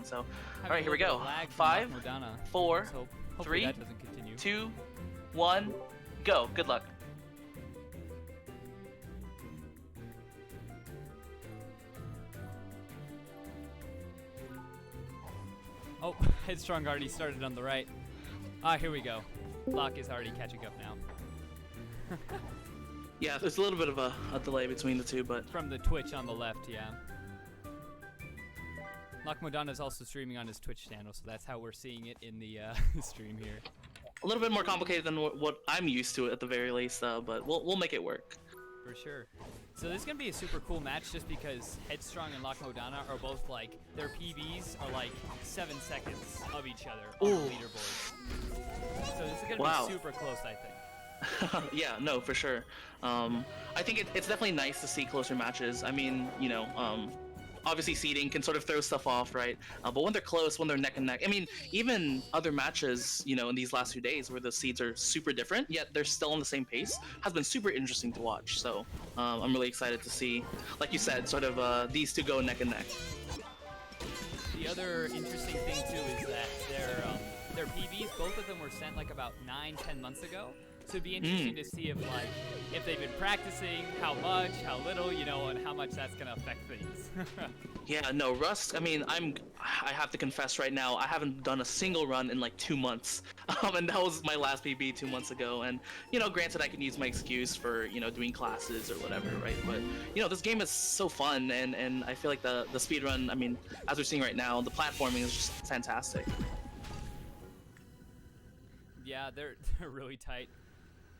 So, all right, here we go. 5, 4, 3, that doesn't continue. 2, 1, go. Good luck. Oh, Headstrong already started on the right. Here we go. Lock is already catching up now. Yeah, there's a little bit of a delay between the two, but From the Twitch on the left, yeah. Lochmodana is also streaming on his Twitch channel, so that's how we're seeing it in the stream here. a little bit more complicated than what I'm used to at the very least, but we'll make it work. For sure. So this is going to be a super cool match just because Headstrong and Lochmodana are both like, their PBs are like 7 seconds of each other on the leaderboards. So this is going to be super close, I think. Yeah, no, for sure. I think it's definitely nice to see closer matches. I mean, you know, obviously seeding can sort of throw stuff off, right? But when they're close, when they're neck and neck, I mean, even other matches, you know, in these last few days where the seeds are super different, yet they're still on the same pace, has been super interesting to watch. So I'm really excited to see, like you said, sort of these two go neck and neck. The other interesting thing too is that their PBs, both of them were sent like about 9-10 months ago. So it'd be interesting to see if they've been practicing, how much, how little, you know, and how much that's gonna affect things. Yeah, no, Rust, I mean, I have to confess right now, I haven't done a single run in like 2 months. And that was my last PB 2 months ago. And, you know, granted I can use my excuse for, you know, doing classes or whatever, right? But, you know, this game is so fun, and I feel like the speed run, I mean, as we're seeing right now, the platforming is just fantastic. Yeah, they're really tight.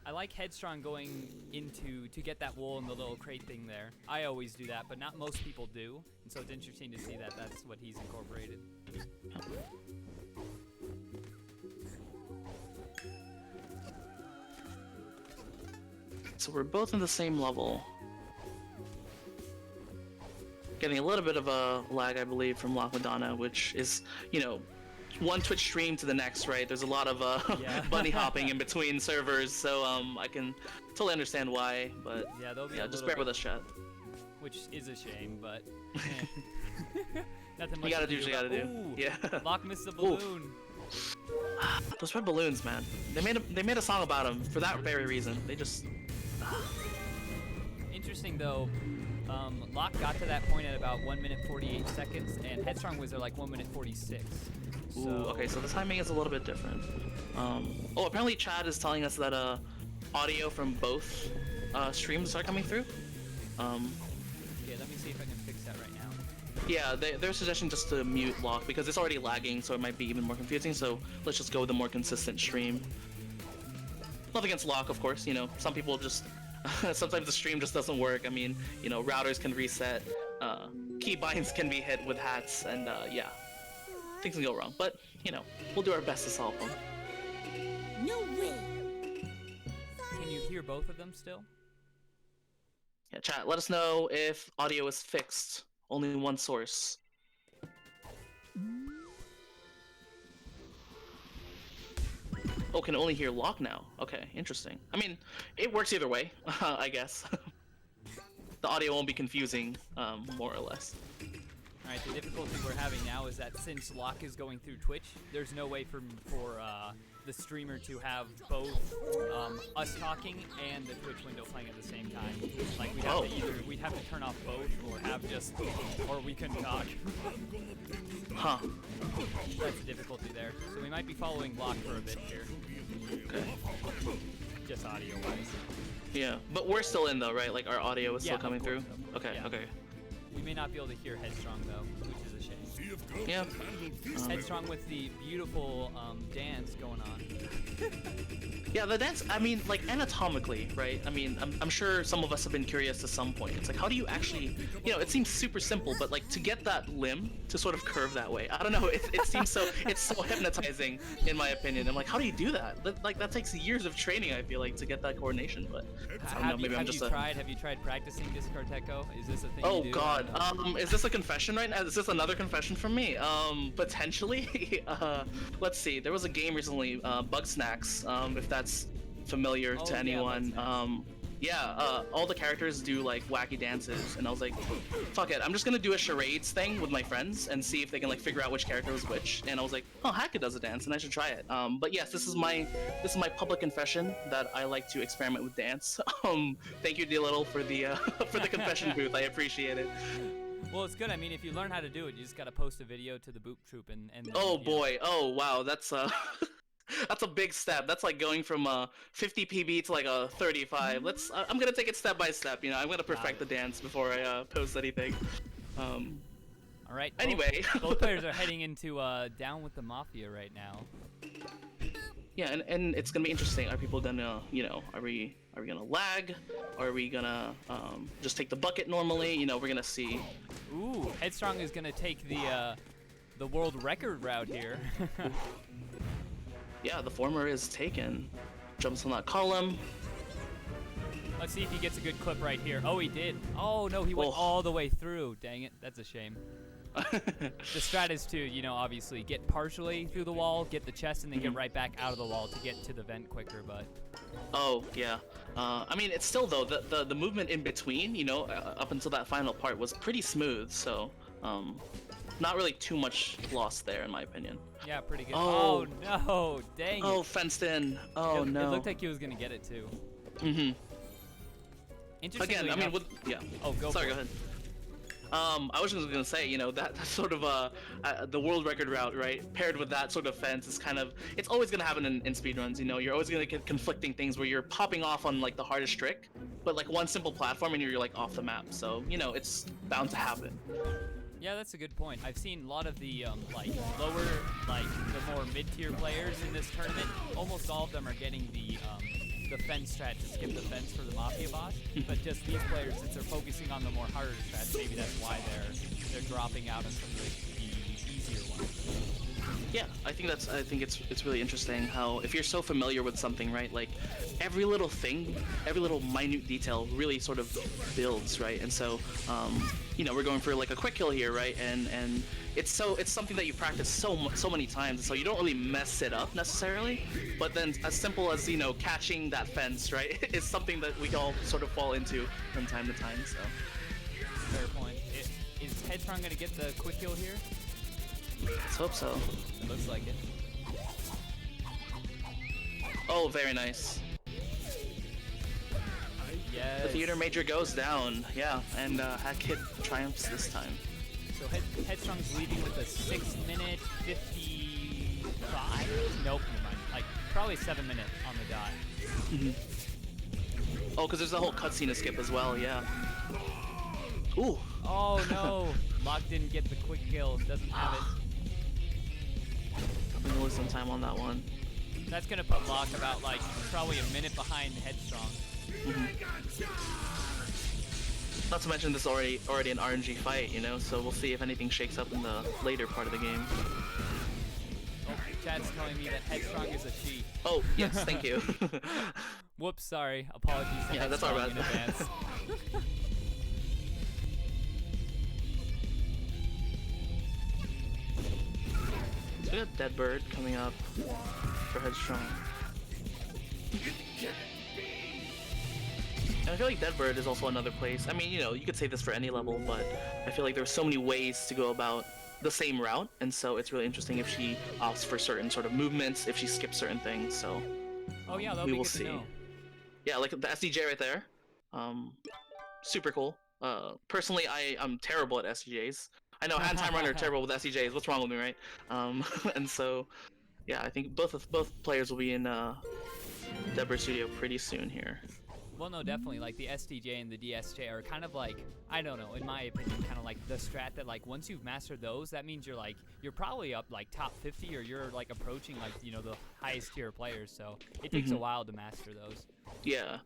I like Headstrong going to get that wool in the little crate thing there. I always do that, but not most people do. And so it's interesting to see that that's what he's incorporated. So we're both in the same level. Getting a little bit of a lag, I believe, from Lochmodana, which is, you know, one Twitch stream to the next, right? There's a lot of bunny hopping in between servers, so I can totally understand why, but yeah, just bear with us, chat. Which is a shame, but nothing You much gotta do what you gotta do. Ooh, Yeah. Lock missed the balloon. Those red balloons, man. They made a song about them for that very reason. They just. Interesting though. Lock got to that point at about 1 minute 48 seconds, and Headstrong was at like 1 minute 46. So... Ooh, okay, so the timing is a little bit different. Oh, apparently Chad is telling us that audio from both streams are coming through. Okay, let me see if I can fix that right now. Yeah, they're suggesting just to mute Lock because it's already lagging, so it might be even more confusing. So let's just go with a more consistent stream. Nothing against Lock, of course. You know, some people just sometimes the stream just doesn't work. I mean, you know, routers can reset, keybinds can be hit with hats, and yeah. Things can go wrong, but, you know, we'll do our best to solve them. No way! Can you hear both of them still? Yeah, chat, let us know if audio is fixed. Only one source. Oh, can only hear Lock now. Okay, interesting. I mean, it works either way, I guess. The audio won't be confusing, more or less. Alright, the difficulty we're having now is that since Lock is going through Twitch, there's no way for the streamer to have both us talking and the Twitch window playing at the same time. Like we'd have to turn off both or we couldn't talk. Huh. That's the difficulty there. So we might be following Lock for a bit here. Okay. Just audio wise. Yeah, but we're still in though, right? Like our audio is still coming through? Okay, yeah. okay. We may not be able to hear Headstrong though, which is a shame. Yeah. Headstrong with the beautiful dance going on. Yeah, the dance, I mean, like, anatomically, right? I mean, I'm sure some of us have been curious to some point. It's like, how do you actually, you know, it seems super simple, but, like, to get that limb to sort of curve that way, I don't know, it seems so, it's so hypnotizing, in my opinion. I'm like, how do you do that? That takes years of training, I feel like, to get that coordination, but I don't know, maybe I'm just Have you tried practicing Discarteco? Is this a thing you do? Oh, God. Is this a confession right now? Is this another confession from me? Potentially. Let's see, there was a game recently, Bug Snacks, if that's familiar to anyone. yeah, all the characters do like wacky dances, and I was like, fuck it, I'm just gonna do a charades thing with my friends and see if they can like figure out which character was which. And I was like, oh, Hackett does a dance, and I should try it. But yes, this is my public confession that I like to experiment with dance. Thank you, D Little, for the for the confession booth. I appreciate it. Well, it's good. I mean, if you learn how to do it, you just gotta post a video to the Boop Troop and Oh boy, oh wow, that's that's a big step. That's like going from 50 PB to like a 35. I'm gonna take it step by step. You know, I'm gonna perfect the dance before I post anything. All right. Anyway, both players are heading into Down with the Mafia right now. Yeah, and it's gonna be interesting. Are people gonna, you know, are we gonna lag? Or are we gonna just take the bucket normally? You know, we're gonna see. Ooh, Headstrong is gonna take the world record route here. Yeah, the former is taken. Jumps on that column. Let's see if he gets a good clip right here. Oh, he did. Oh no, he went all the way through. Dang it, that's a shame. The strat is to, you know, obviously get partially through the wall, get the chest, and then get right back out of the wall to get to the vent quicker. But oh yeah, I mean, it's still though the movement in between, you know, up until that final part was pretty smooth. So not really too much lost there, in my opinion. Yeah, pretty good. Oh no, dang it. Oh, fenced in. Oh no. It looked like he was gonna get it too. Interestingly Again, I mean, enough, Oh, go ahead. I was just gonna say, you know, that sort of the world record route, right, paired with that sort of fence is kind of, it's always gonna happen in speedruns. You know, you're always gonna get conflicting things where you're popping off on like the hardest trick, but like one simple platform and you're like off the map. So you know, it's bound to happen. Yeah, that's a good point. I've seen a lot of the like lower, like the more mid-tier players in this tournament. Almost all of them are getting the fence strat to skip the fence for the Mafia boss. But just these players, since they're focusing on the more harder strats, maybe that's why they're dropping out on some of the easier ones. Yeah, I think it's really interesting how if you're so familiar with something, right, like every little thing, every little minute detail really sort of builds, right? And so you know, we're going for like a quick kill here, right? And it's something that you practice so many times, so you don't really mess it up necessarily. But then as simple as, you know, catching that fence, right, is something that we all sort of fall into from time to time. So fair point. Is Headstrong gonna get the quick kill here? Let's hope so. It looks like it. Oh, very nice. Yes. The theater major goes down, yeah, and Hackett triumphs this time. So Headstrong's leading with a 6-minute 55? Nope, never mind. Like, probably 7 minute on the dot. Oh, because there's a whole cutscene to skip as well, yeah. Ooh. Oh no, Locke didn't get the quick kill, doesn't have it. I'm gonna lose some time on that one. That's gonna put Locke about like probably a minute behind Headstrong. Not to mention this is already an RNG fight, you know, so we'll see if anything shakes up in the later part of the game. Oh, Chad's telling me that Headstrong is a cheat. Oh, yes, thank you. Whoops, sorry. Apologies to yeah, that's all Headstrong right. in advance. So we got Dead Bird coming up for Headstrong. And I feel like Dead Bird is also another place. I mean, you know, you could say this for any level, but I feel like there's so many ways to go about the same route, and so it's really interesting if she opts for certain sort of movements, if she skips certain things. So oh yeah, that'll we be will good see. to know. Yeah, like the SDJ right there. Super cool. Personally, I'm terrible at SDJs. I know Hand Time Runner terrible with SDJs. What's wrong with me, right? And so, yeah, I think both players will be in Dead Bird Studio pretty soon here. Well, no, definitely. Like the SDJ and the DSJ are kind of like, I don't know, in my opinion, kind of like the strat that like once you've mastered those, that means you're probably up like top 50 or you're like approaching like, you know, the highest tier players. So it takes a while to master those. Yeah,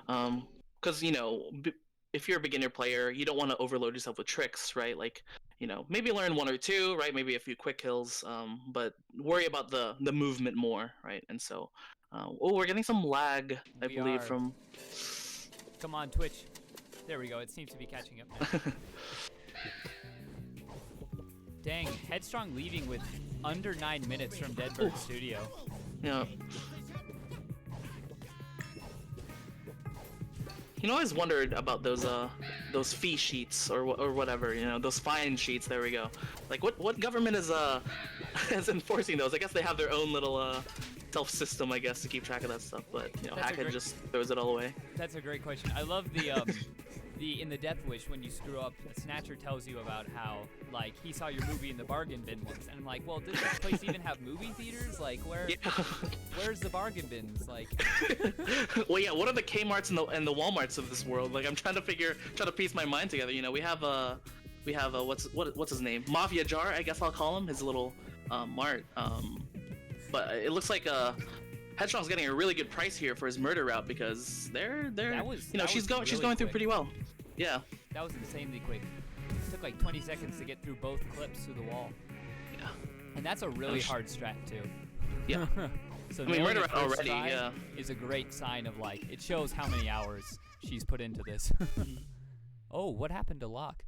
because you know, if you're a beginner player, you don't want to overload yourself with tricks, right? Like, you know, maybe learn one or two, right? Maybe a few quick kills, but worry about the movement more, right? And so, oh, we're getting some lag, I believe, from. Come on, Twitch. There we go. It seems to be catching up now. Dang, Headstrong leading with under 9 minutes from Dead Bird Studio. Yeah. You know, I always wondered about those fee sheets or whatever, you know, those fine sheets. There we go. Like, what government is is enforcing those? I guess they have their own little self system, I guess, to keep track of that stuff. But you know, AHiT just throws it all away. That's a great question. I love the in the Death Wish when you screw up, Snatcher tells you about how like he saw your movie in the bargain bin once, and I'm like, well, does this place even have movie theaters? Like, where's the bargain bins? Like, well, yeah. What are the Kmart's and the Walmarts of this world? Like, I'm trying to piece my mind together. You know, we have what's his name? Mafia Jar, I guess I'll call him. His little mart. But it looks like Headstrong's getting a really good price here for his murder route because she's going through pretty well. Yeah. That was insanely quick. It took like 20 seconds to get through both clips through the wall. Yeah. And that's a really hard strat too. Yeah. So I mean, murder route already, is a great sign of like it shows how many hours she's put into this. Oh, what happened to Loch?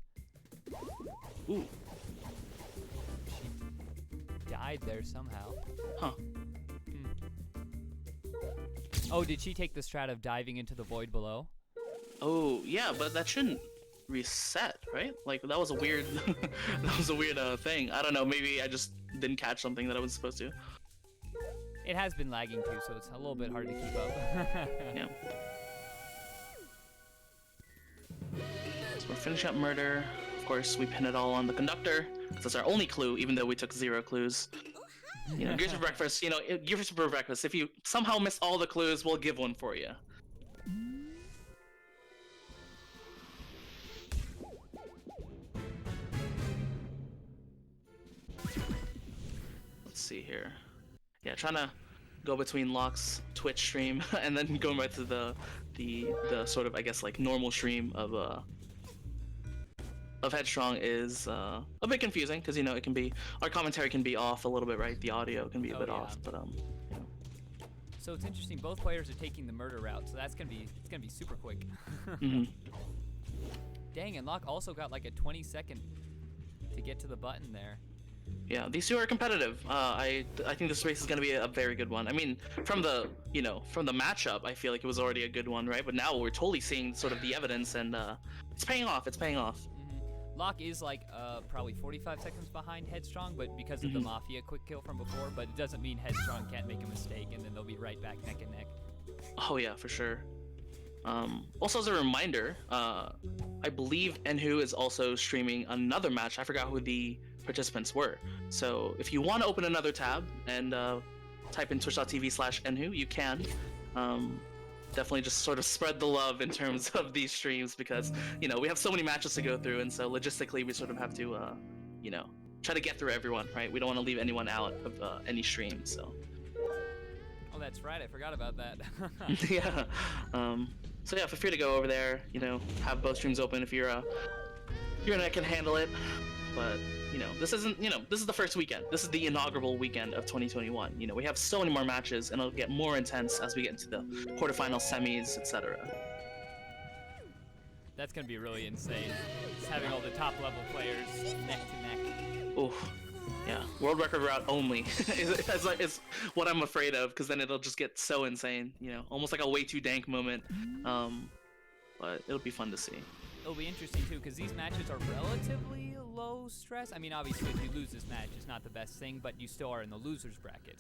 Ooh. She died there somehow. Huh. Oh, did she take the strat of diving into the void below? Oh, yeah, but that shouldn't reset, right? Like, that was a weird thing. I don't know, maybe I just didn't catch something that I was supposed to. It has been lagging too, so it's a little bit hard to keep up. Yeah. So we're finishing up murder. Of course, we pin it all on the conductor, because that's our only clue, even though we took 0 clues. You know, Gears for breakfast, you know, Gears for breakfast, if you somehow miss all the clues, we'll give one for you. Let's see here. Yeah, trying to go between Loch's Twitch stream and then going right to the sort of, I guess, like normal stream of Headstrong is a bit confusing because, you know, it can be, our commentary can be off a little bit, right? The audio can be a bit off, but you know. So it's interesting. Both players are taking the murder route, so it's gonna be super quick. Dang, and Loch also got like a 20-second to get to the button there. Yeah, these two are competitive. I think this race is gonna be a very good one. I mean, from the matchup, I feel like it was already a good one, right? But now we're totally seeing sort of the evidence, and it's paying off. It's paying off. Loch is like probably 45 seconds behind Headstrong, but because of the Mafia quick kill from before, but it doesn't mean Headstrong can't make a mistake and then they'll be right back neck and neck. Oh yeah, for sure. Also as a reminder, I believe Enhu is also streaming another match. I forgot who the participants were. So if you want to open another tab and type in twitch.tv/Enhu, you can. Definitely just sort of spread the love in terms of these streams because, you know, we have so many matches to go through, and so logistically we sort of have to, you know, try to get through everyone, right? We don't want to leave anyone out of any stream, so. Oh, that's right. I forgot about that. Yeah. So yeah, feel free to go over there, you know, have both streams open if your internet can handle it. But, you know, this isn't, you know, this is the first weekend. This is the inaugural weekend of 2021. You know, we have so many more matches, and it'll get more intense as we get into the quarterfinals, semis, etc. That's going to be really insane. Just having all the top level players neck to neck. Oof. Yeah, world record route only is what I'm afraid of, because then it'll just get so insane, you know, almost like a way too dank moment. But it'll be fun to see. It'll be interesting too, because these matches are relatively low stress. I mean, obviously, if you lose this match, it's not the best thing, but you still are in the losers bracket.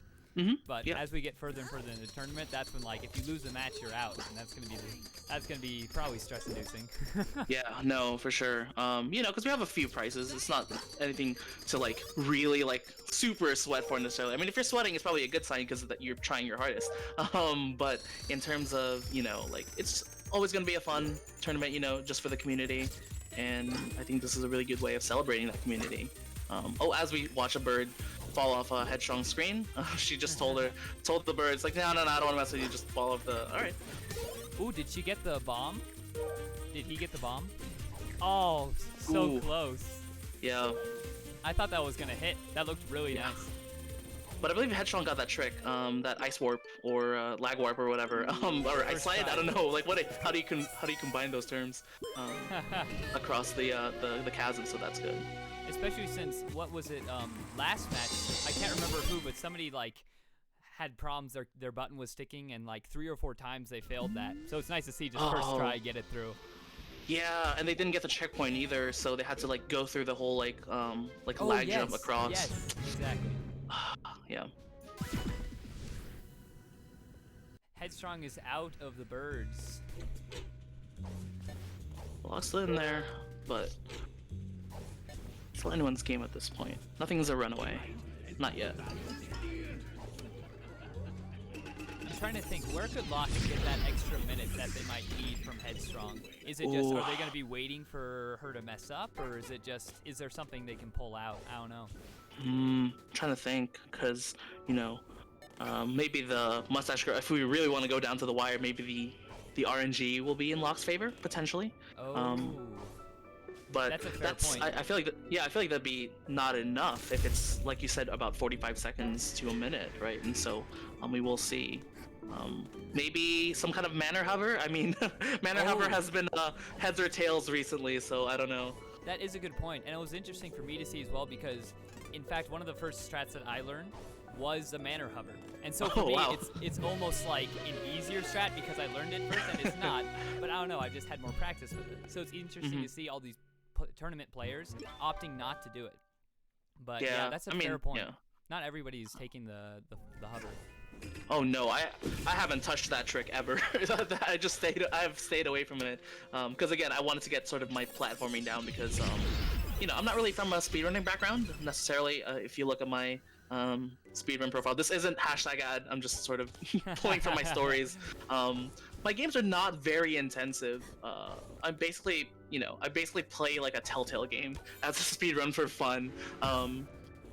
But as we get further and further in the tournament, that's when, like, if you lose the match, you're out, and that's gonna be probably stress-inducing. Yeah, no, for sure. You know, because we have a few prizes. It's not anything to like really like super sweat for necessarily. I mean, if you're sweating, it's probably a good sign because you're trying your hardest. But in terms of, you know, like, it's always gonna be a fun tournament, you know, just for the community, and I think this is a really good way of celebrating that community. Oh, as we watch a bird fall off a Headstrong screen, she just told the birds, like, no, I don't want to mess with you, just fall off the, alright. Ooh, did she get the bomb? Did he get the bomb? Oh, so close. Yeah. I thought that was gonna hit. That looked really nice. But I believe Headstrong got that trick, that ice warp or lag warp or whatever, or ice slide. I don't know. Like, how do you combine those terms across the chasm? So that's good. Especially since, what was it, last match, I can't remember who, but somebody, like, had problems. Their button was sticking, and like 3 or 4 times they failed that. So it's nice to see just first try get it through. Yeah, and they didn't get the checkpoint either, so they had to like go through the whole like lag jump across. Yes, exactly. Yeah. Headstrong is out of the birds. Lock's in there, but it's still anyone's game at this point. Nothing's a runaway. Not yet. I'm trying to think, where could Loch get that extra minute that they might need from Headstrong? Is it just, are they going to be waiting for her to mess up, or is it just, is there something they can pull out? I don't know. Trying to think, because, you know, maybe the mustache girl, if we really want to go down to the wire, maybe the RNG will be in Loch's favor, potentially. Oh. But that's a fair point. I feel like I feel like that'd be not enough if it's, like you said, about 45 seconds to a minute, right? And so we will see. Maybe some kind of manor hover. I mean, manor hover has been heads or tails recently, so I don't know. That is a good point, and it was interesting for me to see as well because, in fact, one of the first strats that I learned was the manor hover, and so for me, it's almost like an easier strat because I learned it first, and it's not. But I don't know, I just had more practice with it, so it's interesting to see all these tournament players opting not to do it. But yeah, that's a fair point. Yeah. Not everybody's taking the hover. Oh no, I haven't touched that trick ever. I've stayed away from it because again, I wanted to get sort of my platforming down because you know, I'm not really from a speedrunning background necessarily. If you look at my speedrun profile, this isn't hashtag ad. I'm just sort of pulling from my stories. My games are not very intensive. I basically play like a Telltale game as a speedrun for fun.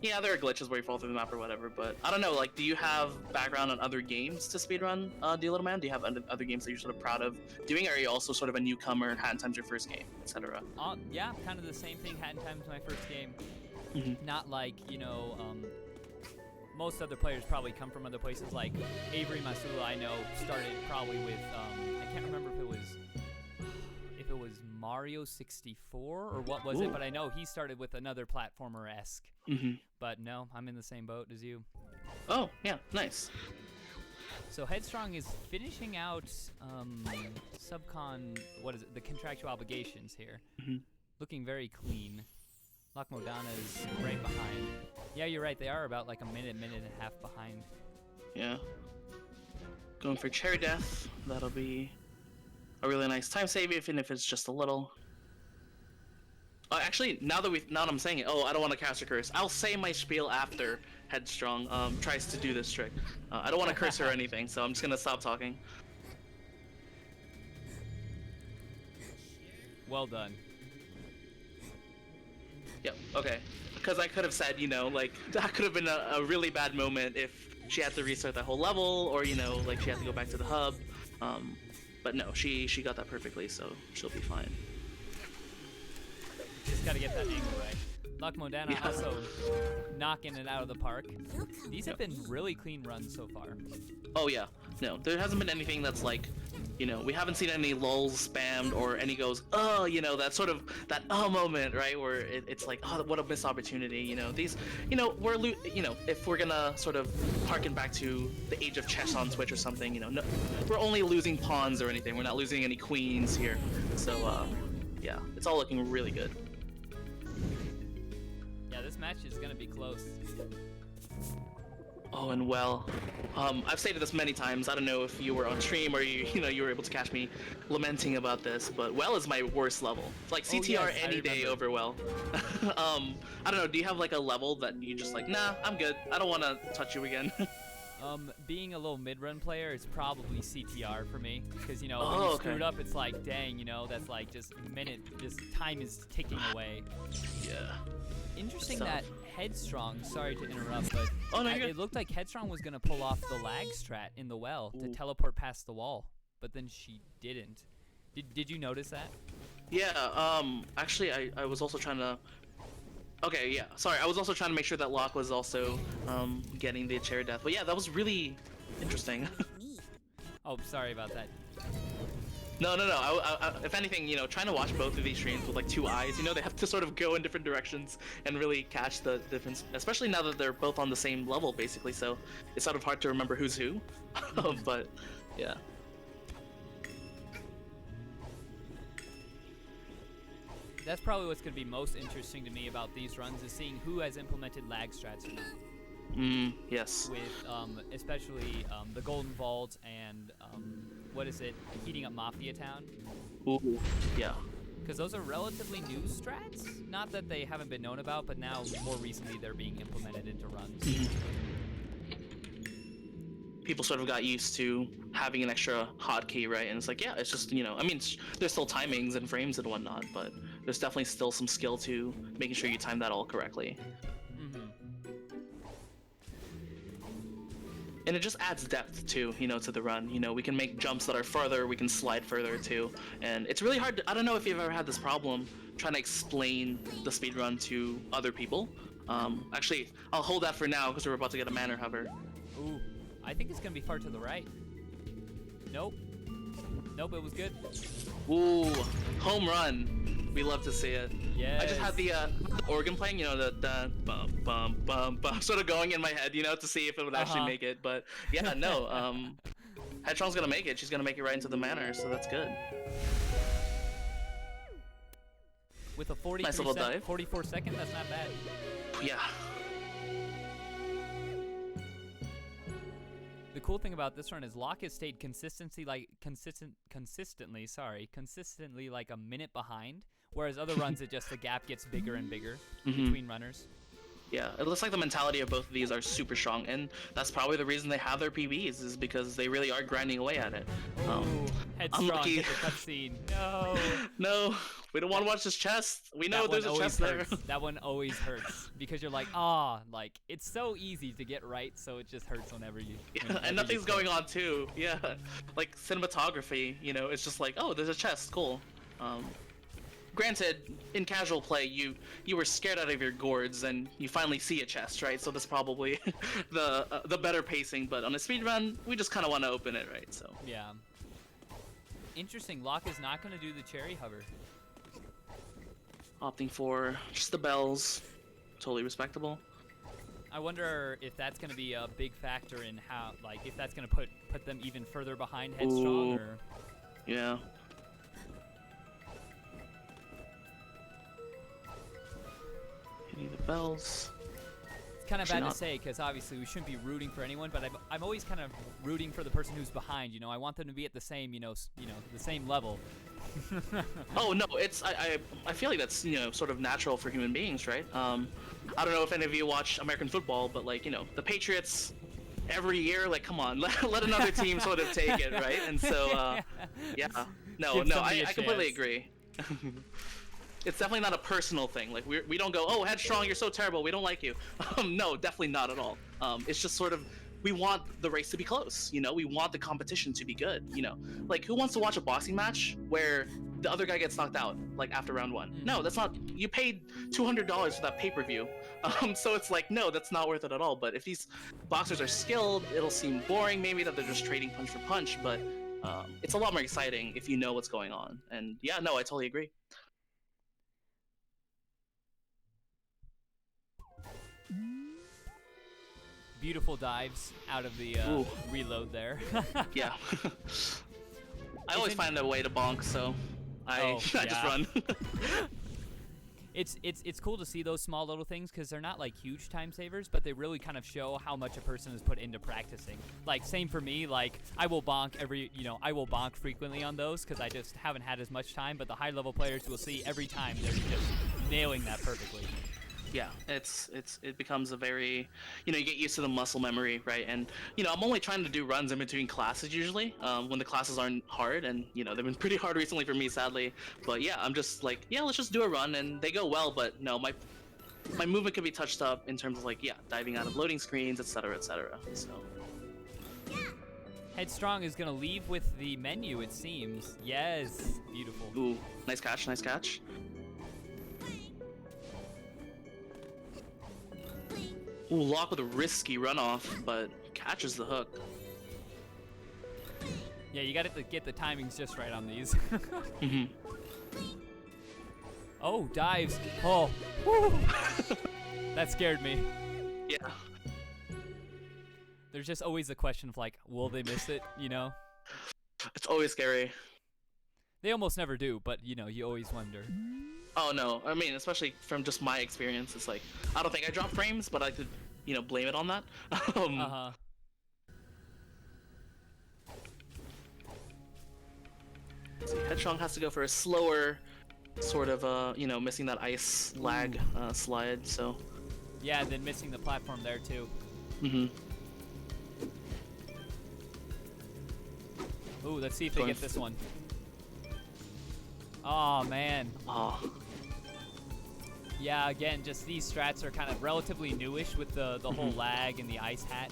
Yeah, there are glitches where you fall through the map or whatever, but I don't know, like, do you have background on other games to speedrun, Little Man? Do you have other games that you're sort of proud of doing, or are you also sort of a newcomer, Hat in Time's your first game, etc.? Yeah, kind of the same thing, Hat in Time's my first game. Not like, you know, most other players probably come from other places, like Avery Masula, I know, started probably with, I can't remember if it was Mario 64 or what was it, but I know he started with another platformer-esque. But no, I'm in the same boat as you. Oh, yeah, nice. So Headstrong is finishing out subcon, what is it, the contractual obligations here. Looking very clean. Lochmodana is right behind. Yeah, you're right, they are about like a minute and a half behind. Yeah. Going for Cherry Death, that'll be a really nice time save, even if it's just a little. Actually, now that I'm saying it, I don't want to cast a curse. I'll say my spiel after Headstrong tries to do this trick. I don't want to curse her or anything, so I'm just gonna stop talking. Well done. Yep. Okay. Because I could have said, you know, like that could have been a really bad moment if she had to restart that whole level, or you know, like she had to go back to the hub. But no, she got that perfectly, so she'll be fine. Just gotta get that angle right. Lochmodana also knocking it out of the park. These have been really clean runs so far. Oh yeah, no, there hasn't been anything that's like, you know, we haven't seen any lulls spammed or any goes, you know, that sort of, that moment, right, where it's like, oh, what a missed opportunity, you know, these, you know, if we're gonna sort of harken back to the age of chess on Switch or something, you know, no, we're only losing pawns or anything, we're not losing any queens here, so, yeah, it's all looking really good. Yeah, this match is gonna be close. Oh, and well, I've stated this many times. I don't know if you were on stream or you were able to catch me lamenting about this, but well is my worst level. It's like CTR any day over well. I don't know. Do you have like a level that you just like, nah, I'm good. I don't want to touch you again. Being a little mid-run player, it's probably CTR for me, because you know when you screwed up, it's like, dang, you know, that's like just time is ticking away. Yeah. Interesting that Headstrong, sorry to interrupt, but it looked like Headstrong was going to pull off the lag strat in the well to teleport past the wall, but then she didn't. Did you notice that? Yeah, actually I was also trying to... Okay, yeah, sorry, I was also trying to make sure that Loch was also getting the chair death, but yeah, that was really interesting. Oh, sorry about that. No, no, no. If anything, you know, trying to watch both of these streams with like two eyes, you know, they have to sort of go in different directions and really catch the difference, especially now that they're both on the same level, basically. So it's sort of hard to remember who's who. But yeah. That's probably what's going to be most interesting to me about these runs is seeing who has implemented lag strats or not. Yes. With especially the Golden Vault and what is it, heating up Mafia Town. Ooh, yeah. Because those are relatively new strats. Not that they haven't been known about, but now more recently they're being implemented into runs. People sort of got used to having an extra hotkey, right? And it's like, yeah, it's just, you know, I mean, there's still timings and frames and whatnot, but there's definitely still some skill to making sure you time that all correctly. And it just adds depth too, you know, to the run. You know, we can make jumps that are further, we can slide further too. And it's really hard to, I don't know if you've ever had this problem trying to explain the speedrun to other people. Actually, I'll hold that for now because we're about to get a manor hover. Ooh, I think it's gonna be far to the right. Nope. Nope, it was good. Ooh, home run. We love to see it. Yeah. I just had the organ playing, you know, the bum bum bum bum, sort of going in my head, you know, to see if it would actually make it. But yeah, no. Headstrong's gonna make it. She's gonna make it right into the manor, so that's good. With a 44 second, that's not bad. Yeah. The cool thing about this run is Locke has stayed consistently like a minute behind, whereas other runs the gap gets bigger and bigger between runners. Yeah, it looks like the mentality of both of these are super strong, and that's probably the reason they have their PBs, is because they really are grinding away at it. Headstrong unlucky. hit the cutscene. No. No, we don't want to watch his chest. We know there's a chest there. That one always hurts because you're like, like it's so easy to get right, so it just hurts whenever you. And nothing's going on too. Yeah, like cinematography, you know, it's just like, oh, there's a chest, cool. Granted, in casual play, you were scared out of your gourds, and you finally see a chest, right? So that's probably the better pacing. But on a speedrun, we just kind of want to open it, right? So yeah. Interesting. Locke is not going to do the cherry hover. Opting for just the bells, totally respectable. I wonder if that's going to be a big factor in how, like, if that's going to put them even further behind Headstrong. Or... Yeah. Hitting the bells. It's kind of bad to say because obviously we shouldn't be rooting for anyone, but I'm always kind of rooting for the person who's behind. You know, I want them to be at the same, the same level. Oh no, it's I feel like that's, you know, sort of natural for human beings, right? I don't know if any of you watch American football, but like, you know, the Patriots every year, like, come on, let another team sort of take it, right? And so yeah, no, I completely agree. It's definitely not a personal thing. Like, we don't go, oh, Headstrong, you're so terrible, we don't like you. No, definitely not at all. It's just sort of, we want the race to be close, you know? We want the competition to be good, you know? Like, who wants to watch a boxing match where the other guy gets knocked out, like, after round one? No, that's not, you paid $200 for that pay-per-view. So it's like, no, that's not worth it at all. But if these boxers are skilled, it'll seem boring maybe that they're just trading punch for punch, but it's a lot more exciting if you know what's going on. And yeah, no, I totally agree. Beautiful dives out of the reload there. Yeah. I always find a way to bonk, so I just run. It's cool to see those small little things because they're not like huge time savers, but they really kind of show how much a person has put into practicing. Like, same for me, like I will bonk I will bonk frequently on those because I just haven't had as much time, but the high level players will see every time they're just nailing that perfectly. Yeah, it becomes a very, you know, you get used to the muscle memory, right? And, you know, I'm only trying to do runs in between classes usually, when the classes aren't hard, and, you know, they've been pretty hard recently for me, sadly. But yeah, I'm just like, yeah, let's just do a run, and they go well, but no, my movement can be touched up in terms of, like, yeah, diving out of loading screens, etc., etc. So Headstrong is gonna leave with the menu, it seems. Yes, beautiful. Ooh, nice catch, nice catch. Ooh, Locke with a risky runoff, but catches the hook. Yeah, you got to get the timings just right on these. Mhm. Oh, dives. Oh, woo. That scared me. Yeah. There's just always the question of like, will they miss it? You know, It's always scary. they almost never do, but you know, you always wonder. Oh no, I mean, especially from just my experience, it's like I don't think I drop frames, but I could, blame it on that. Uh-huh. See, Headstrong has to go for a slower, sort of, missing that ice lag slide. So. Yeah, and then missing the platform there too. Mhm. Ooh, let's see if they get this one. Oh man. Oh. Yeah, again, just these strats are kind of relatively newish with the whole lag and the ice hat.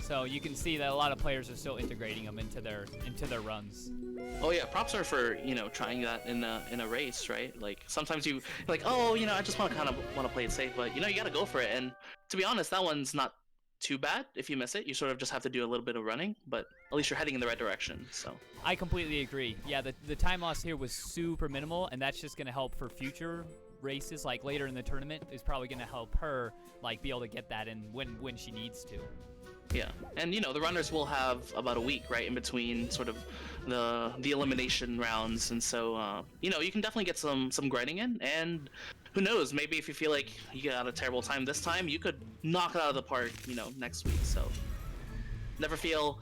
So you can see that a lot of players are still integrating them into their runs. Oh yeah, props are for trying that in a race, right? Like sometimes you like, oh, I just want to play it safe, but you gotta go for it. And to be honest, that one's not too bad if you miss it. You sort of just have to do a little bit of running, but at least you're heading in the right direction. So I completely agree. Yeah, the time loss here was super minimal, and that's just gonna help for future races. Like later in the tournament, is probably gonna help her like be able to get that in when she needs to. yeah, and the runners will have about a week, right, in between sort of the elimination rounds, and so you can definitely get some grinding in, and who knows, maybe if you feel like you got a terrible time this time, you could knock it out of the park, next week. So never feel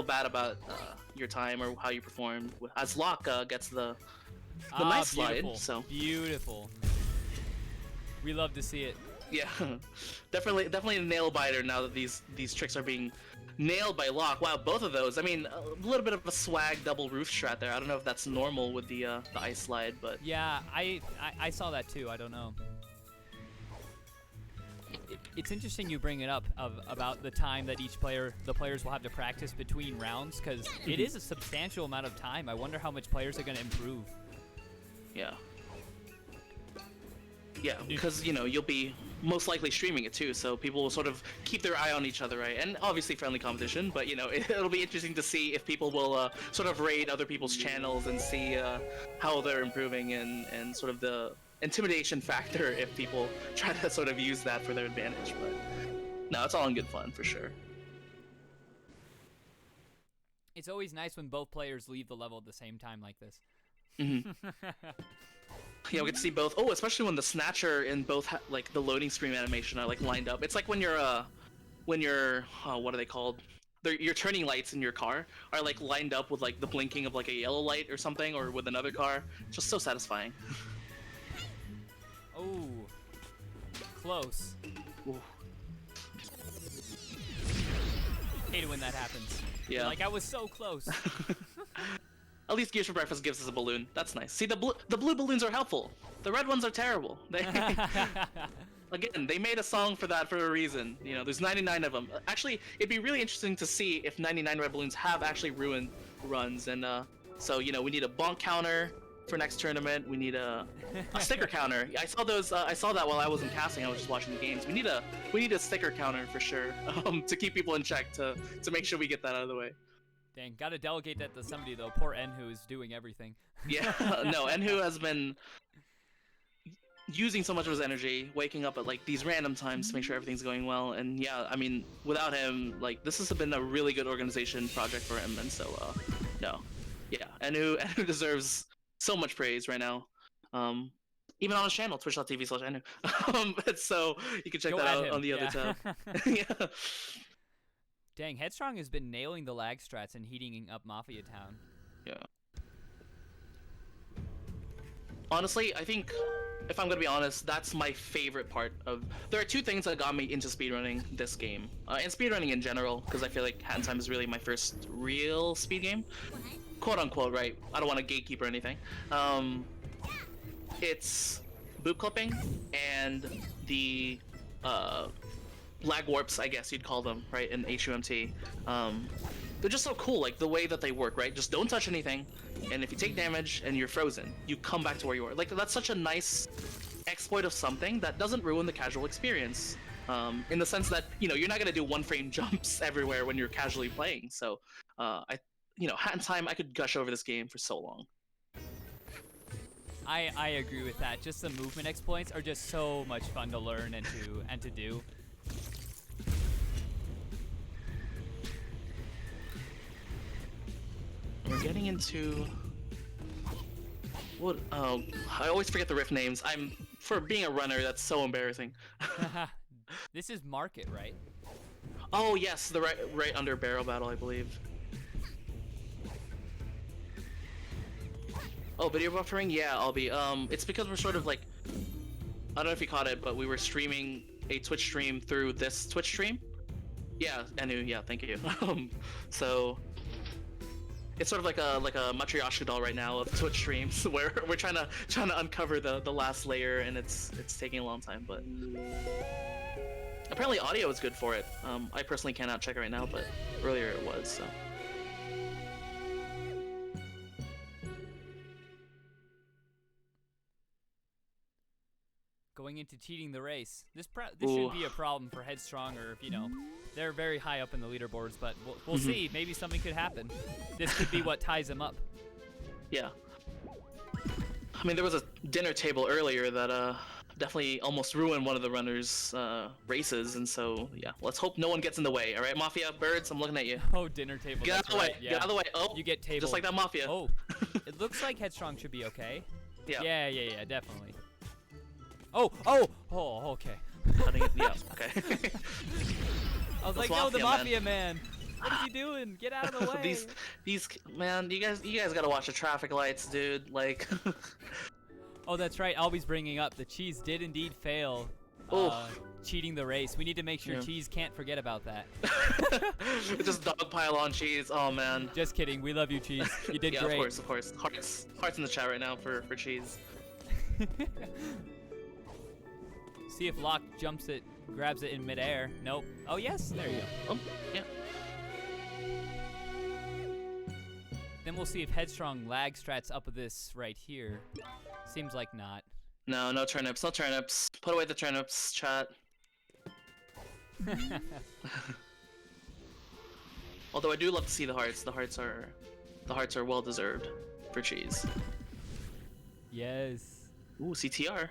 bad about your time or how you performed. As Loch gets the nice slide, so beautiful. We love to see it. yeah, definitely a nail biter now that these tricks are being nailed by Loch. Wow, both of those. I mean, a little bit of a swag double roof strat there. I don't know if that's normal with the ice slide, but yeah, I saw that too. I don't know. It's interesting you bring it up about the time that the players will have to practice between rounds, because it is a substantial amount of time. I wonder how much players are going to improve. Yeah. Yeah, because you'll be most likely streaming it too, so people will sort of keep their eye on each other, right? And obviously friendly competition, but it'll be interesting to see if people will sort of raid other people's channels and see how they're improving, and sort of the intimidation factor if people try to sort of use that for their advantage. But no, it's all in good fun for sure. It's always nice when both players leave the level at the same time like this. Yeah, we get to see both. Oh, especially when the snatcher and both like the loading screen animation are like lined up. It's like when you're what are they called? Your turning lights in your car are like lined up with like the blinking of like a yellow light or something, or with another car. It's just so satisfying. Oh, close. Ooh. Hate it when that happens. Yeah. You're like, I was so close. At least Gears for Breakfast gives us a balloon. That's nice. See, the blue balloons are helpful. The red ones are terrible. Again, they made a song for that for a reason. There's 99 of them. Actually, it'd be really interesting to see if 99 red balloons have actually ruined runs. And so, we need a bonk counter for next tournament. We need a sticker counter. I saw those. I saw that while I wasn't casting. I was just watching the games. We need a sticker counter for sure, to keep people in check, to make sure we get that out of the way. Dang, gotta delegate that to somebody though. Poor Enhu is doing everything. Yeah, no, Enhu has been using so much of his energy, waking up at like these random times to make sure everything's going well. And yeah, I mean, without him, like this has been a really good organization project for him. And so, no, yeah, Enhu deserves so much praise right now. Even on his channel, twitch.tv/Enhu. So you can check that out on the other tab. Yeah. Dang, Headstrong has been nailing the lag strats and heating up Mafia Town. Yeah. Honestly, I think, if I'm gonna be honest, that's my favorite part of... There are two things that got me into speedrunning this game. And speedrunning in general, because I feel like Hat in Time is really my first real speed game. Quote unquote, right? I don't want to gatekeep or anything. It's boop clipping and the lag warps, I guess you'd call them, right, in HUMT. They're just so cool, like the way that they work, right? Just don't touch anything, and if you take damage and you're frozen, you come back to where you were. Like, that's such a nice exploit of something that doesn't ruin the casual experience. In the sense that, you're not gonna do one frame jumps everywhere when you're casually playing. So, I Hat in Time, I could gush over this game for so long. I agree with that. Just the movement exploits are just so much fun to learn and to do. We're getting into what? Oh, I always forget the riff names. For being a runner, that's so embarrassing. This is Market, right? Oh yes, the right under barrel battle, I believe. Oh, video buffering? Yeah, I'll be. It's because we're sort of like, I don't know if you caught it, but we were streaming a Twitch stream through this Twitch stream. Yeah, Anu. Yeah, thank you. So it's sort of like a Matryoshka doll right now of Twitch streams where we're trying to uncover the last layer, and it's taking a long time, but apparently audio is good for it. I personally cannot check it right now, but earlier it was. So. Going into cheating the race. This shouldn't be a problem for Headstrong, or if they're very high up in the leaderboards, but we'll see. Maybe something could happen. This could be what ties them up. Yeah. I mean, there was a dinner table earlier that definitely almost ruined one of the runners' races, and so yeah, let's hope no one gets in the way. All right, Mafia Birds, I'm looking at you. Oh, dinner table. Get out of the way. Yeah. Get out of the way. Oh, you get tabled. Just like that Mafia. Oh, it looks like Headstrong should be okay. Yeah. Yeah, definitely. Oh, okay. Yeah, okay. I was like, no, the Mafia man. What is he doing? Get out of the way. these man, you guys gotta watch the traffic lights, dude. Like. Oh, that's right. Albie's bringing up the Cheese did indeed fail. Cheating the race. We need to make sure Cheese can't forget about that. Just dogpile on Cheese. Oh man. Just kidding. We love you, Cheese. You did great. Yeah, of course. Hearts in the chat right now for Cheese. See if Lock grabs it in midair. Nope. Oh yes, there you go. Oh, yeah. Then we'll see if Headstrong lag strats up with this right here. Seems like not. No turnips, no turnips. Put away the turnips, chat. Although I do love to see the hearts. The hearts are well deserved for Cheese. Yes. Ooh, CTR.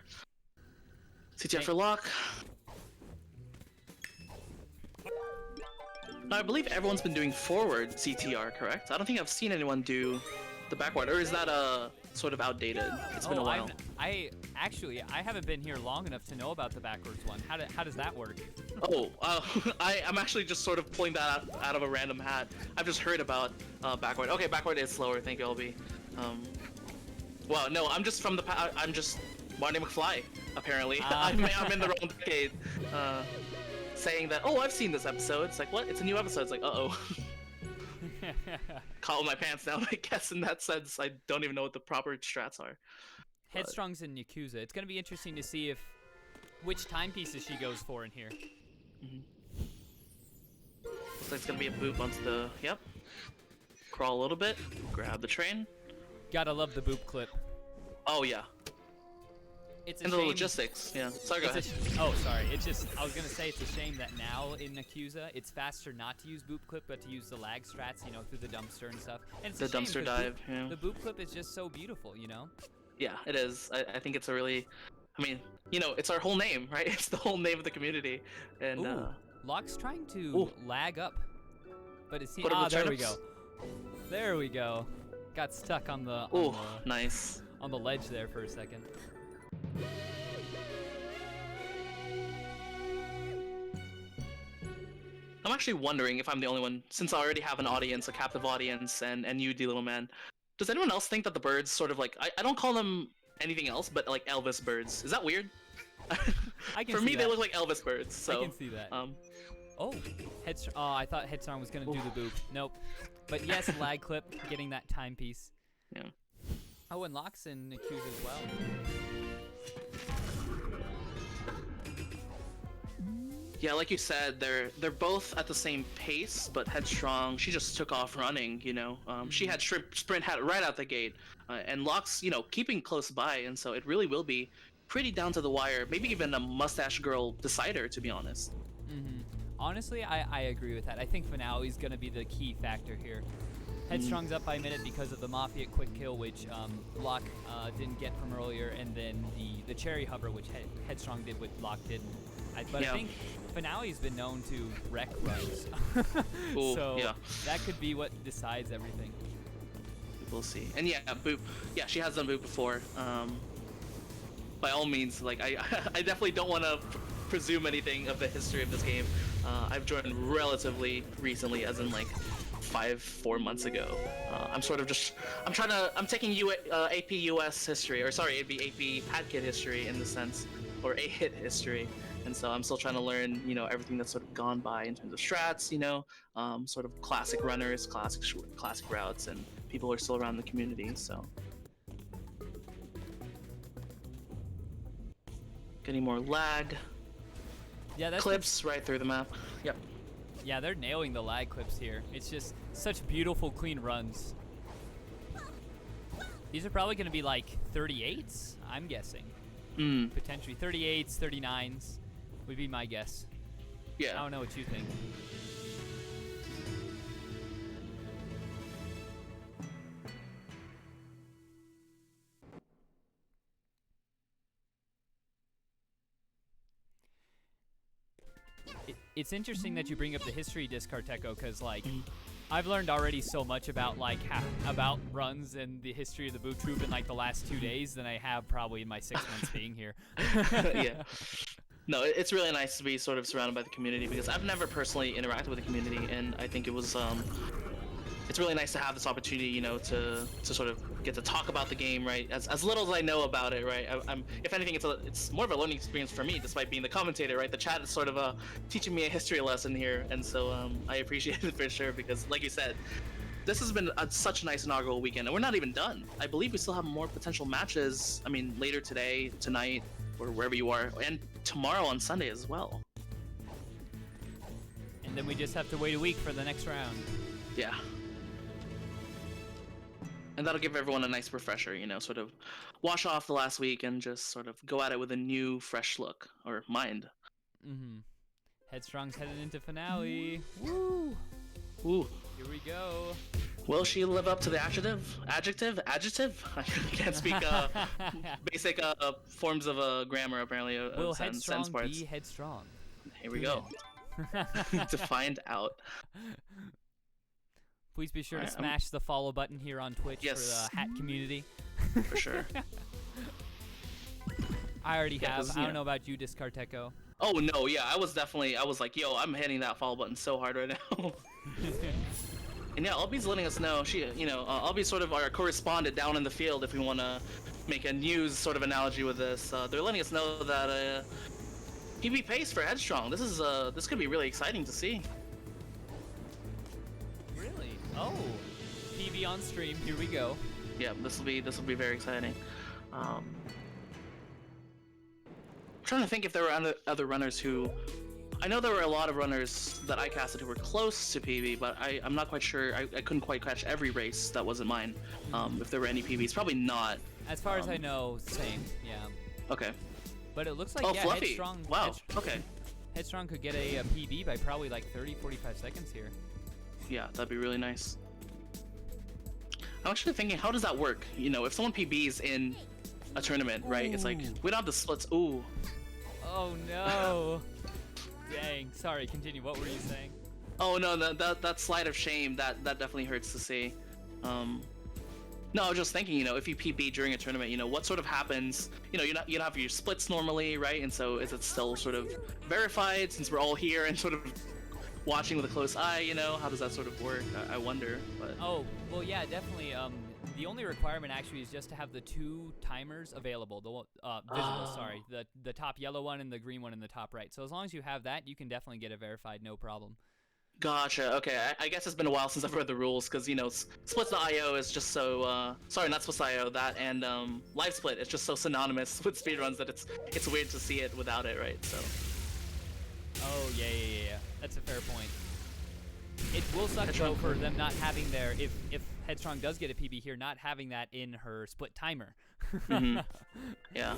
CTR for Lock. Now, I believe everyone's been doing forward CTR, correct? I don't think I've seen anyone do the backward, or is that sort of outdated? It's been a while. I haven't been here long enough to know about the backwards one. How does that work? Oh, I'm actually just sort of pulling that out of a random hat. I've just heard about backward. Okay, backward is slower. Thank you, LB. Well, no, I'm just from I'm just Marty McFly. Apparently, I'm in the wrong decade. Saying that, oh, I've seen this episode. It's like, what? It's a new episode. It's like, uh-oh. Caught with my pants down, I guess. In that sense, I don't even know what the proper strats are. Headstrong's in Yakuza. It's gonna be interesting to see which timepieces she goes for in here. Looks like it's gonna be a boop onto the. Yep. Crawl a little bit. Grab the train. Gotta love the boop clip. Oh yeah. It's a and shame. The logistics, yeah. Sorry, go ahead. Oh, sorry. I was gonna say it's a shame that now in Yakuza it's faster not to use boop clip, but to use the lag strats, through the dumpster and stuff. And it's the dumpster dive, yeah. The boop clip is just so beautiful, Yeah, it is. I think it's a really, it's our whole name, right? It's the whole name of the community. And Lock's trying to lag up, but it seems. There we go. There we go. Got stuck on the. Nice. On the ledge there for a second. I'm actually wondering if I'm the only one, since I already have an audience, a captive audience, and you, D Little Man. Does anyone else think that the birds sort of like, I don't call them anything else, but like Elvis birds? Is that weird? For me, they look like Elvis birds. So I can see that. I thought Headstrong was gonna do the boop. Nope. But yes, lag clip, getting that timepiece. Yeah. Oh, and Lock's in Yakuza as well. Yeah, like you said, they're both at the same pace, but Headstrong, she just took off running, She had sprint hat right out the gate, and Lock's, keeping close by, and so it really will be pretty down to the wire, maybe even a mustache girl decider, to be honest. Honestly, I agree with that. I think finale is going to be the key factor here. Headstrong's up by a minute because of the Mafia quick kill, which Loch didn't get from earlier, and then the Cherry Hover, which Headstrong did, which Loch didn't. But I think Finale's been known to wreck runs. Ooh, so yeah. that could be what decides everything. We'll see. And yeah, Boop. Yeah, she has done Boop before. By all means, like I definitely don't want to presume anything of the history of this game. I've joined relatively recently, as in like 4 months ago. I'm sort of just, I'm taking AP US history, or sorry, AP Pad Kit history in the sense, or AHiT history. And so I'm still trying to learn, you know, everything that's sort of gone by in terms of strats, you know, sort of classic runners, classic routes, and people are still around the community, so. Getting more lag. Yeah, that's clips right through the map. Yep. Yeah, they're nailing the lag clips here. It's just such beautiful, clean runs. These are probably going to be like 38s, I'm guessing. Potentially 38s, 39s would be my guess. Yeah. I don't know what you think. It's interesting that you bring up the history disc, Karteko, because like I've learned already so much about like about runs and the history of the boot troop in like the last 2 days than I have probably in my 6 months being here. Yeah. No, it's really nice to be sort of surrounded by the community, because I've never personally interacted with the community, and I think it was it's really nice to have this opportunity, you know, to sort of get to talk about the game, right? As little as I know about it, right? I'm if anything, it's more of a learning experience for me, despite being the commentator, right? The chat is sort of teaching me a history lesson here, and so I appreciate it for sure, because like you said, this has been such a nice inaugural weekend, and we're not even done. I believe we still have more potential matches. I mean, later today, tonight, or wherever you are, and tomorrow on Sunday as well. And then we just have to wait a week for the next round. Yeah. And that'll give everyone a nice refresher, you know, sort of wash off the last week and just sort of go at it with a new, fresh look, or mind. Headstrong's headed into finale. Woo! Ooh. Here we go. Will she live up to the adjective? I can't speak basic forms of grammar, apparently. Will sentence Headstrong parts. be headstrong? Here we go. To find out. Please be sure to smash the follow button here on Twitch for the hat community. For sure. I already have. I don't know about you, Discarteco. Oh no, yeah, I was like, yo, I'm hitting that follow button so hard right now. And yeah, Albie's letting us know. Albie's sort of our correspondent down in the field, if we want to make a news sort of analogy with this. They're letting us know that PB pace for Headstrong. This could be really exciting to see. Really? Oh, PB on stream. Here we go. Yeah, this will be very exciting. I'm trying to think if there were other runners who. I know there were a lot of runners that I casted who were close to PB, but I'm not quite sure. I couldn't quite catch every race that wasn't mine. If there were any PBs, probably not. As far as I know, same. Yeah. Okay. But it looks like Fluffy. Headstrong. Wow. Okay. Headstrong could get a PB by probably like 30-45 seconds here. Yeah, that'd be really nice. I'm actually thinking, how does that work? You know, if someone PBs in a tournament, right? It's like we don't have the splits. Ooh. Oh no. Dang. Sorry. Continue. What were you saying? Oh no, that slide of shame that definitely hurts to see. No, I was just thinking, you know, if you PB during a tournament, you know, what sort of happens? You know, you don't have your splits normally, right? And so is it still sort of verified since we're all here and sort of watching with a close eye? You know, how does that sort of work? I wonder. But oh well, yeah, definitely. The only requirement actually is just to have the two timers available. The visible, sorry, the top yellow one and the green one in the top right. So as long as you have that, you can definitely get it verified, no problem. Gotcha. Okay, I guess it's been a while since I've read the rules, because you know, Splits.io is just so sorry, not Splits.io. That and Live Split is just so synonymous with speedruns that it's weird to see it without it, right? So. Oh yeah. That's a fair point. It will suck though for them not having their if Headstrong does get a PB here, not having that in her split timer. Yeah.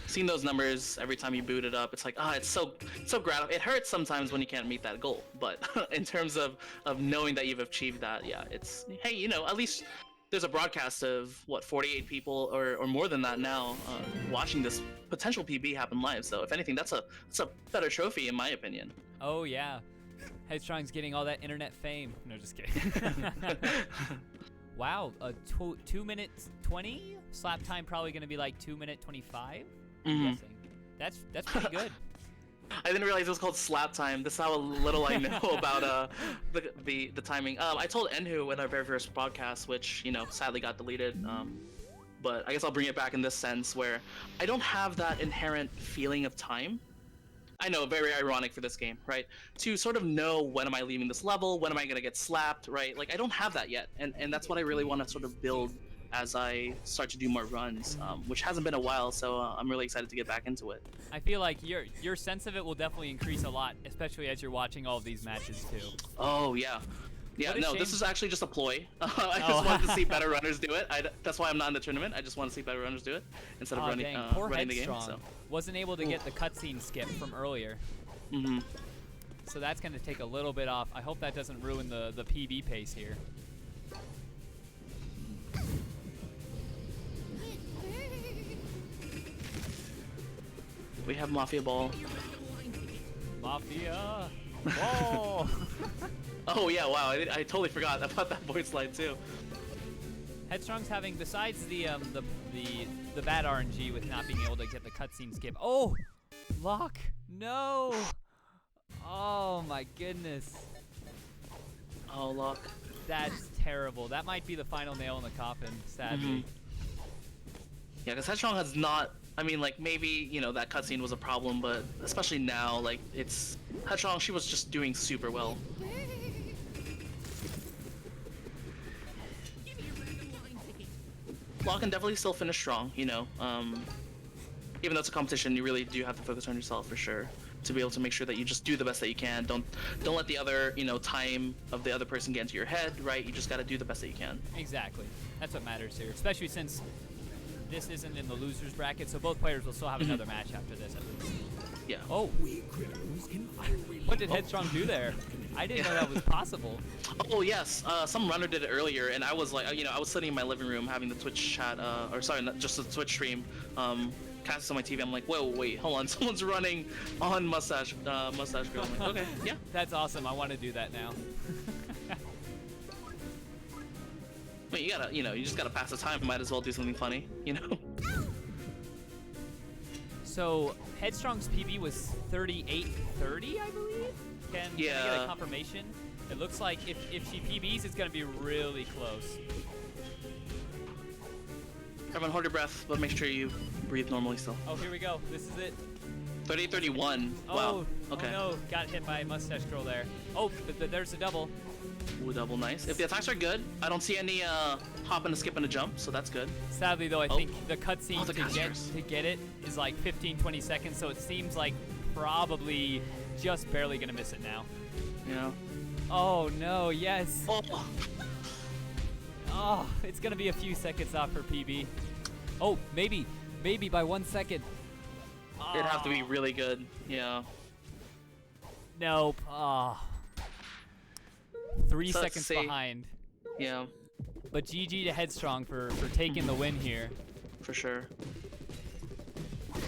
seeing those numbers every time you boot it up, it's like, it's so gratifying. It hurts sometimes when you can't meet that goal, but in terms of knowing that you've achieved that, yeah, it's, hey, you know, at least there's a broadcast of what 48 people or more than that now watching this potential PB happen live. So if anything, that's a better trophy in my opinion. Oh yeah, Headstrong's getting all that internet fame. No, just kidding. Wow, 2 minutes 20 slap time, probably gonna be like 2 minute 25. I'm guessing. That's pretty good. I didn't realize it was called slap time. This is how little I know about the timing. I told Enhu in our very first podcast, which, you know, sadly got deleted. But I guess I'll bring it back in this sense where I don't have that inherent feeling of time. I know, very ironic for this game, right? To sort of know when am I leaving this level, when am I gonna get slapped, right? Like I don't have that yet, and that's what I really want to sort of build as I start to do more runs, which hasn't been a while, so I'm really excited to get back into it. I feel like your sense of it will definitely increase a lot, especially as you're watching all of these matches too. Oh yeah. Yeah, no, shame. this is actually just a ploy. I just wanted to see better runners do it. That's why I'm not in the tournament. I just want to see better runners do it instead of running the game. So. Wasn't able to get the cutscene skip from earlier. So that's going to take a little bit off. I hope that doesn't ruin the PB pace here. We have Mafia Ball. Mafia Ball! Oh yeah, wow, I totally forgot about that void slide too. Headstrong's having, besides the bad RNG with not being able to get the cutscene skip. Oh! Lock! No! Oh my goodness. Oh, Lock. That's terrible. That might be the final nail in the coffin, sadly. Yeah, because Headstrong has not, I mean, like, maybe, you know, that cutscene was a problem, but especially now, like, it's... Headstrong, she was just doing super well. Lock can definitely still finish strong, you know. Even though it's a competition, you really do have to focus on yourself for sure to be able to make sure that you just do the best that you can. Don't let the other, you know, time of the other person get into your head, right? You just got to do the best that you can. Exactly. That's what matters here, especially since this isn't in the losers bracket, so both players will still have another match after this at least. Yeah. Oh. What did Headstrong do there? I didn't know that was possible. Oh yes, some runner did it earlier, and I was like, you know, I was sitting in my living room having the Twitch chat, or sorry, not just the Twitch stream, cast on my TV. I'm like, whoa, wait, hold on, someone's running on Mustache Girl. I'm like, okay, yeah. That's awesome. I want to do that now. Wait, you gotta, you know, you just gotta pass the time. Might as well do something funny, you know. So Headstrong's PB was 38:30, I believe. Can I get a confirmation? It looks like if she PBs, it's gonna be really close. Everyone, hold your breath, but make sure you breathe normally still. Oh, here we go. This is it. 38-31. Wow. Okay. Oh no, got hit by Mustache Girl there. Oh, there's a double. Ooh, double, nice. If the attacks are good, I don't see any hop and a skip and a jump, so that's good. Sadly though, I think the cutscene to get it is like 15-20 seconds, so it seems like probably just barely gonna miss it now. Yeah. Oh no, yes. Oh. Oh, it's gonna be a few seconds off for PB. Oh, maybe by 1 second. It'd have to be really good. Yeah. Nope. Oh. 3 seconds behind. Yeah. But GG to Headstrong for taking the win here. For sure.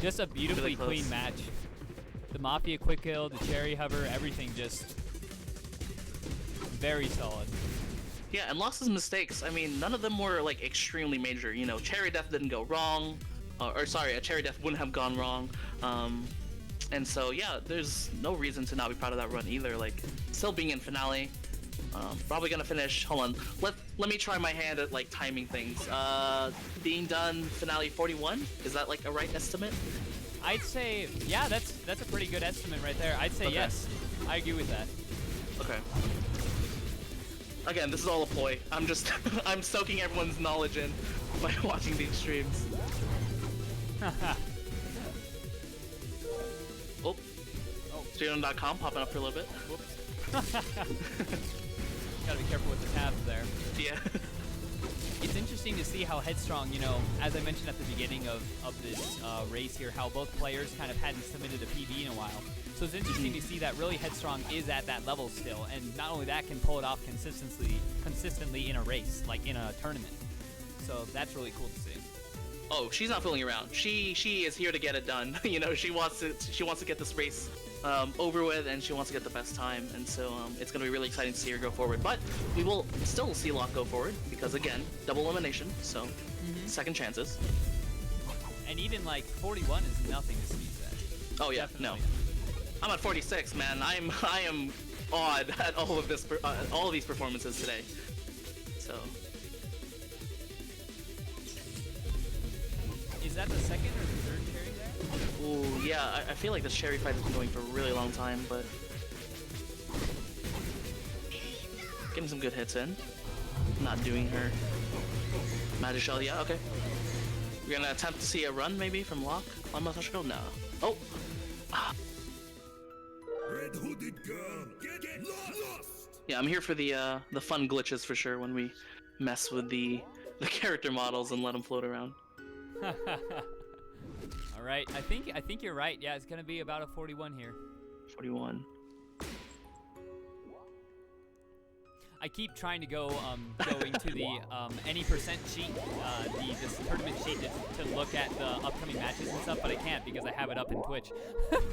Just a beautifully Really clean match. The Mafia quick kill, the cherry hover, everything just very solid. Yeah, and Lox's mistakes, I mean, none of them were like extremely major. You know, cherry death didn't go wrong, or sorry, a cherry death wouldn't have gone wrong. And so yeah, there's no reason to not be proud of that run either. Like, still being in finale, probably gonna finish. Hold on, let me try my hand at like timing things. Being done finale 41. Is that like a right estimate? I'd say, yeah, that's a pretty good estimate right there. I'd say yes. I agree with that. Okay. Again, this is all a ploy. I'm just I'm soaking everyone's knowledge in by watching these streams. Oh. Stream.com popping up for a little bit. Whoops. Gotta be careful with the tabs there. Yeah. It's interesting to see how Headstrong, you know, as I mentioned at the beginning of this race here, how both players kind of hadn't submitted a PB in a while. So it's interesting to see that really Headstrong is at that level still, and not only that, can pull it off consistently in a race, like in a tournament. So that's really cool to see. Oh, she's not fooling around. She is here to get it done. You know, she wants to get this race over with, and she wants to get the best time. And so it's going to be really exciting to see her go forward. But we will still see Locke go forward because, again, double elimination. So second chances. And even like 41 is nothing to sneeze at. Oh yeah, Definitely. no. I'm at 46, man. I am awed at all of this, all of these performances today. So. Is that the second or the third cherry there? Ooh, yeah, I feel like this cherry fight has been going for a really long time, but getting some good hits in. Not doing her magic shell. Yeah, okay. We're gonna attempt to see a run maybe from Locke on Masashiko? No. Oh. Red hooded girl, get lost. Yeah, I'm here for the fun glitches for sure when we mess with the character models and let them float around. All right, I think you're right. Yeah, it's gonna be about a 41 here. 41. I keep trying to go into the any percent sheet, this tournament sheet to look at the upcoming matches and stuff, but I can't because I have it up in Twitch.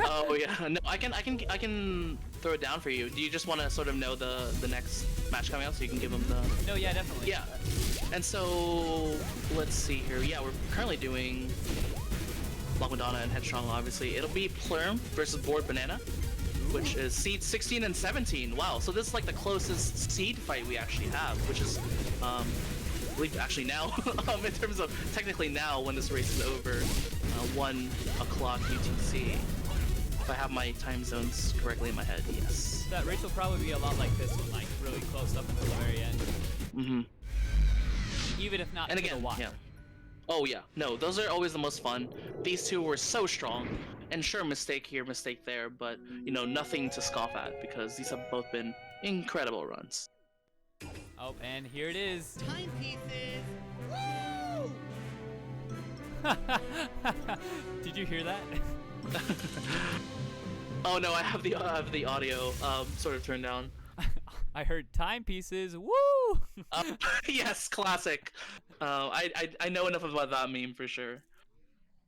Oh yeah, no, I can throw it down for you. Do you just want to sort of know the next match coming up so you can give them the? No, yeah, definitely. Yeah, and so let's see here. Yeah, we're currently doing Lochmodana and Headstrong. Obviously, it'll be Plurm versus Board Banana, which is seed 16 and 17. Wow, so this is like the closest seed fight we actually have, which is, I believe actually now, in terms of technically now when this race is over, 1 o'clock UTC. If I have my time zones correctly in my head, yes. That race will probably be a lot like this one, like really close up until the very end. Mm-hmm. Even if not And to the again, wire. yeah. Oh yeah, no, those are always the most fun. These two were so strong. And sure, mistake here, mistake there, but, you know, nothing to scoff at because these have both been incredible runs. Oh, and here it is. Timepieces. Woo! Did you hear that? Oh no, I have the audio sort of turned down. I heard timepieces. Woo! Yes, classic. I know enough about that meme for sure.